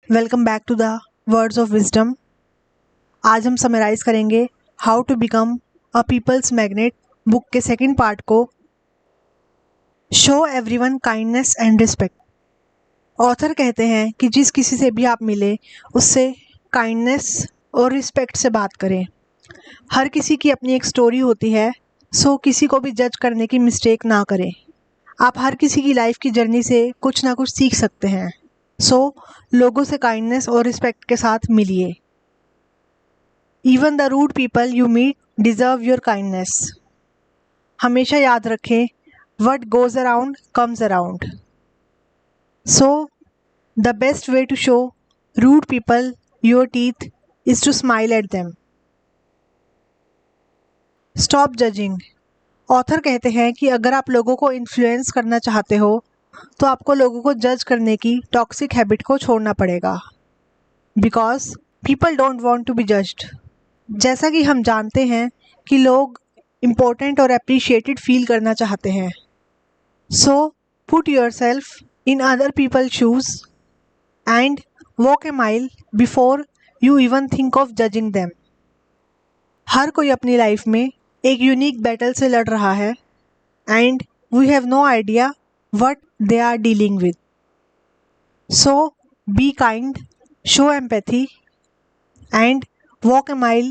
Welcome back to the words of wisdom. आज हम summarise करेंगे how to become a people's magnet book के second part को। Show everyone kindness and respect. Author कहते हैं कि जिस किसी से भी आप मिले उससे काइंडनेस और रिस्पेक्ट से बात करें। हर किसी की अपनी एक स्टोरी होती है, सो किसी को भी जज करने की मिस्टेक ना करें। आप हर किसी की लाइफ की जर्नी से कुछ ना कुछ सीख सकते हैं, सो लोगों से काइंडनेस और रिस्पेक्ट के साथ मिलिए। Even the rude people you meet deserve your kindness. हमेशा याद रखें, what goes around comes around. So the best way to show rude people your teeth is to smile at them. Stop judging. Author कहते हैं कि अगर आप लोगों को इन्फ्लुएंस करना चाहते हो तो आपको लोगों को जज करने की टॉक्सिक हैबिट को छोड़ना पड़ेगा, because people don't want to be judged. जैसा कि हम जानते हैं कि लोग इम्पोर्टेंट और अप्रिशिएटेड फील करना चाहते हैं, so put your self in other people shoes and walk a mile before you even think of judging them. हर कोई अपनी लाइफ में एक यूनिक बैटल से लड़ रहा है and we have no idea what they are dealing with. So be kind, show empathy, and walk a mile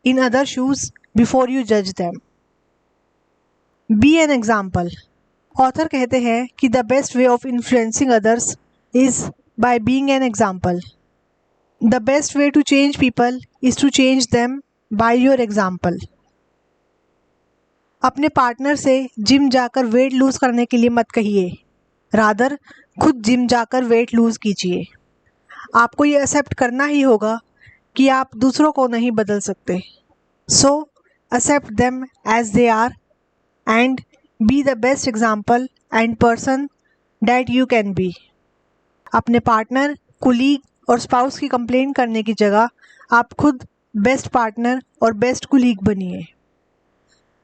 in other shoes before you judge them. Be an example. Author कहते हैं कि the best way of influencing others is by being an example. The best way to change people is to change them by your example. अपने partner से gym जाकर weight lose करने के लिए मत कहिए, रादर खुद जिम जाकर वेट लूज कीजिए। आपको ये एक्सेप्ट करना ही होगा कि आप दूसरों को नहीं बदल सकते, so accept them as they are and be the best example and person that you can be. अपने पार्टनर, कुलीग और स्पाउस की कंप्लेंट करने की जगह आप खुद बेस्ट पार्टनर और बेस्ट कुलीग बनिए।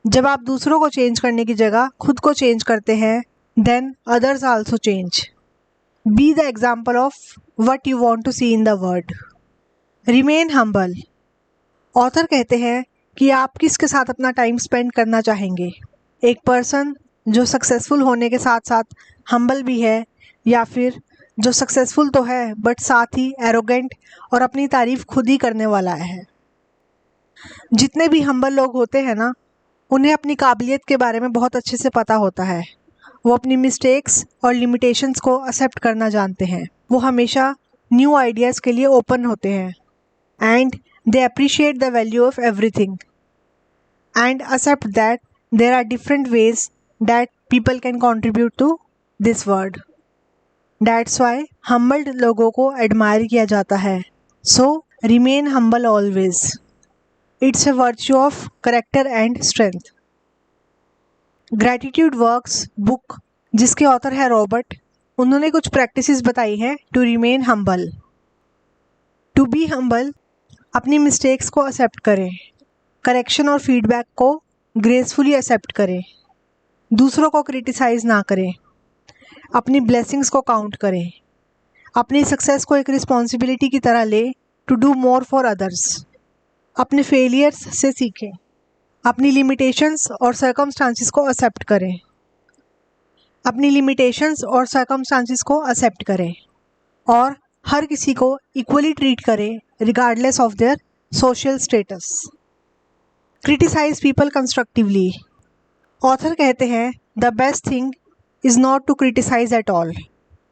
जब आप दूसरों को चेंज करने की जगह खुद को चेंज करते हैं, then others also change. Be the example of what you want to see in the world. Remain humble. Author कहते हैं कि आप किसके साथ अपना टाइम स्पेंड करना चाहेंगे, एक पर्सन जो सक्सेसफुल होने के साथ साथ हम्बल भी है, या फिर जो सक्सेसफुल तो है बट साथ ही एरोगेंट और अपनी तारीफ खुद ही करने वाला है। जितने भी हम्बल लोग होते हैं ना, उन्हें अपनी काबिलियत के बारे में बहुत अच्छे से पता होता है। वो अपनी मिस्टेक्स और लिमिटेशंस को एक्सेप्ट करना जानते हैं। वो हमेशा न्यू आइडियाज़ के लिए ओपन होते हैं and they appreciate the value of everything and accept that there are different ways that people can contribute to this world. That's why humbled लोगों को एडमायर किया जाता है, so remain humble always. It's a virtue of character and strength. Gratitude works book, जिसके author है Robert, उन्होंने कुछ practices बताई हैं to remain humble. To be humble, अपनी मिस्टेक्स को एक्सेप्ट करें, करेक्शन और फीडबैक को ग्रेसफुली एक्सेप्ट करें, दूसरों को क्रिटिसाइज ना करें, अपनी ब्लेसिंग्स को काउंट करें, अपनी सक्सेस को एक रिस्पॉन्सिबिलिटी की तरह ले to do more for others, अपने फेलियर्स से सीखें, अपनी लिमिटेशंस और सर्कमस्टांसिस को एक्सेप्ट करें, अपनी लिमिटेशंस और सर्कमस्टांसिस को एक्सेप्ट करें और हर किसी को इक्वली ट्रीट करें regardless of their social status. Criticise people constructively. Author कहते हैं the best thing is not to criticise at all,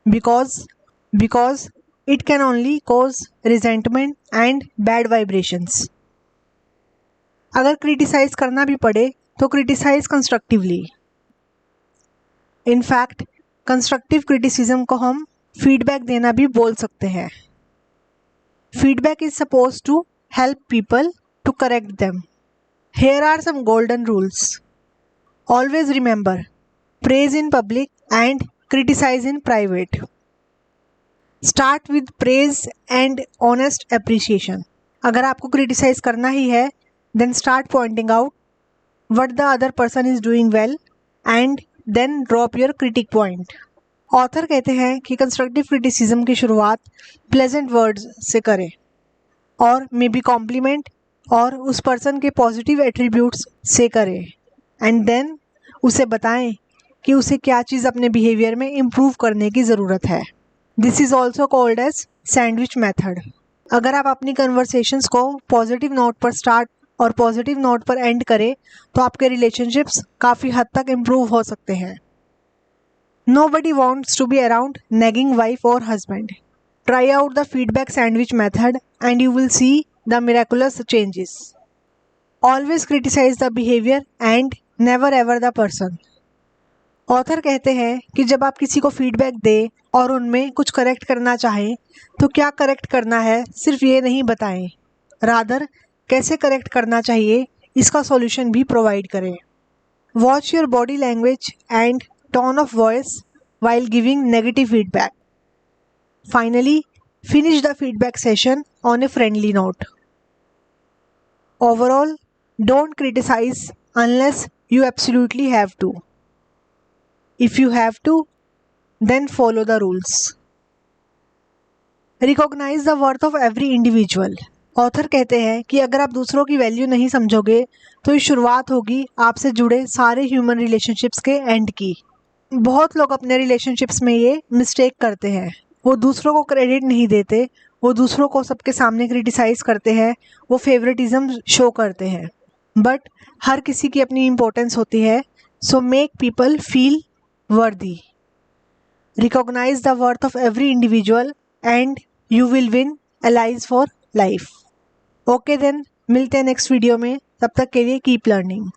because it can only cause resentment and bad vibrations. अगर क्रिटिसाइज करना भी पड़े तो criticise constructively. In fact constructive criticism को हम feedback देना भी बोल सकते हैं। Feedback is suppose to help people to correct them. Here are some golden rules. Always remember, praise in public and criticise in private. Start with praise and honest appreciation. अगर आपको criticise करना ही है, then start pointing out what the other person is doing well and then drop your critic point. Author कहते हैं कि constructive criticism की शुरुआत pleasant words से करें और मे बी कॉम्प्लीमेंट और उस पर्सन के पॉजिटिव एट्रीब्यूट्स से करें एंड देन उसे बताएं कि उसे क्या चीज़ अपने बिहेवियर में इम्प्रूव करने की ज़रूरत है। This is also called as sandwich method. अगर आप अपनी कन्वर्सेशंस को पॉजिटिव नोट पर स्टार्ट और पॉजिटिव नोट पर एंड करें तो आपके रिलेशनशिप्स काफ़ी हद तक इम्प्रूव हो सकते हैं। Nobody wants to be around nagging wife or husband. Try out the feedback sandwich method and you will see the miraculous changes. Always criticize the behavior and never ever the person. Author कहते हैं कि जब आप किसी को feedback दें और उनमें कुछ करेक्ट करना चाहें तो क्या करेक्ट करना है सिर्फ ये नहीं बताएं, रादर कैसे करेक्ट करना चाहिए इसका सॉल्यूशन भी प्रोवाइड करें। Watch your body language and tone of voice while giving negative feedback. Finally, finish the feedback session on a friendly note. Overall, don't criticize unless you absolutely have to. If you have to, then follow the rules. Recognize the worth of every individual. Author कहते हैं कि अगर आप दूसरों की value नहीं समझोगे तो ये शुरुआत होगी आपसे जुड़े सारे ह्यूमन रिलेशनशिप्स के एंड की। बहुत लोग अपने रिलेशनशिप्स में ये मिस्टेक करते हैं, वो दूसरों को क्रेडिट नहीं देते, वो दूसरों को सबके सामने क्रिटिसाइज करते हैं, वो फेवरेटिज्म शो करते हैं। बट हर किसी की अपनी इम्पोर्टेंस होती है, so make people feel worthy. Recognise the worth of every individual and you will win allies for life. Okay then, मिलते हैं नेक्स्ट वीडियो में, तब तक के लिए कीप लर्निंग।